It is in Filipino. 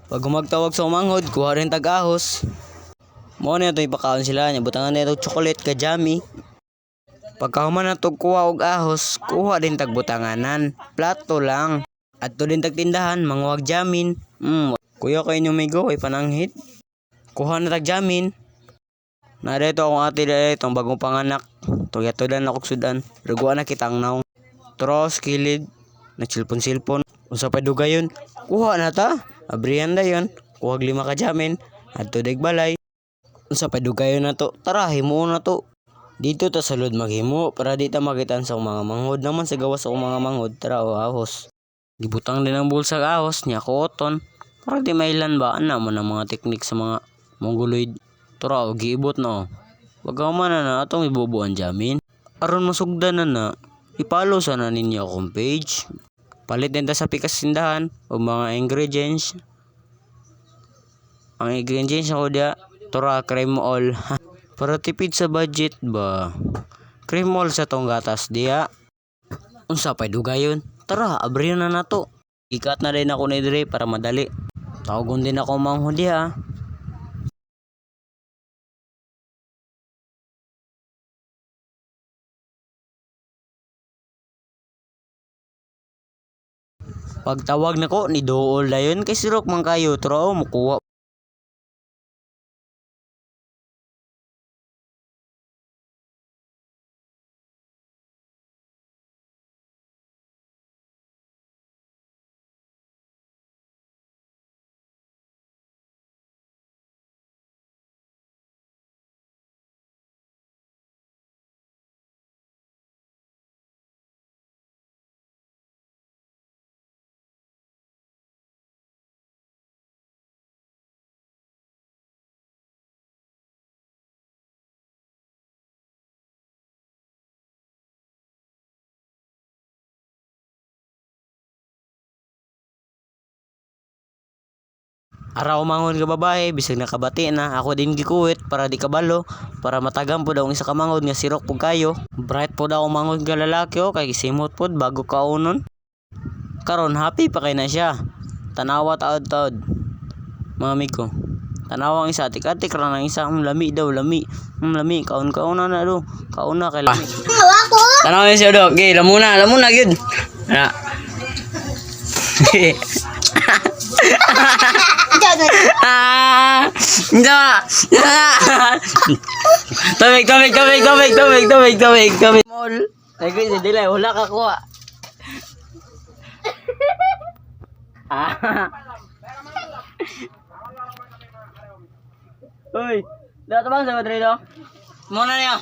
Pag gumagtawag sa umanghod, kuha rin tag-ahos. Mo na ito ipakaon sila niya. Butangan na ito chocolate ka jami. Pagkahuman na ito kuha og ahos, kuha din tagbutanganan. Plato lang. At to din tagtindahan, manguwag jamin. Kuya kayo nyo may go, ay pananghit. Kuha na tag jamin. Na dito akong ate dito, itong bagong panganak. Tugyatudan na kuksudan. Ruguan na kitang naong. Tros, kilid. Nagsilpon-silpon. Unsa pa dugayon. Kuha na ta. Abrihan na yun. Kuha 5 ka jamin. At to balay. Unsa pa dugayon na to. Tara, himuo na to. Dito ta salud maghimo para di ta makitan sa mga manghod naman sa gawas sa mga manghod. Tara o ahos. Gibutang din ang bulsa ahos niya koton. Para di mailan ba ana mo ng mga teknik sa mga mongoloid. Tara o giibot na o. Wag na atong ibubuan jamin. Aron masugdan na ipalo sana ninyo akong page. Palit din ta sa pikas sindahan o mga ingredients. Ang ingredients ako dia. Tara cream all. Para tipid sa budget ba? Cream all sa tong gatas diya. Unsa pay dugayon? Tara, abrihan na nato. Ikat na rin ako ni dire para madali. Tawagon din ako manghod diya. Pagtawag nako ni Dool dayon kay sirok man kayo tro mukuha. Araw manghod ka babae, bisag nakabati na, ako din gikuwit para di kabalo, para matagam po daw ang isa ka manghod nga sirok po kayo. Bright po daw ang manghod nga lalaki o, kay simot po bago kaunon. Karon happy pa kay na siya. Tanawa taod-taod. Mga amigo. Tanawa ang isa, atik-atik ra ng isa, lami daw, lami. Lami, kauna na do. Kauna kay lami. Tanawa niya siya do. Okay, lamuna gyud. Na. Tumig. Mol. Ay ko dilay wala ka kuha. Uy, dapat bang sa madrido? Muna niyo.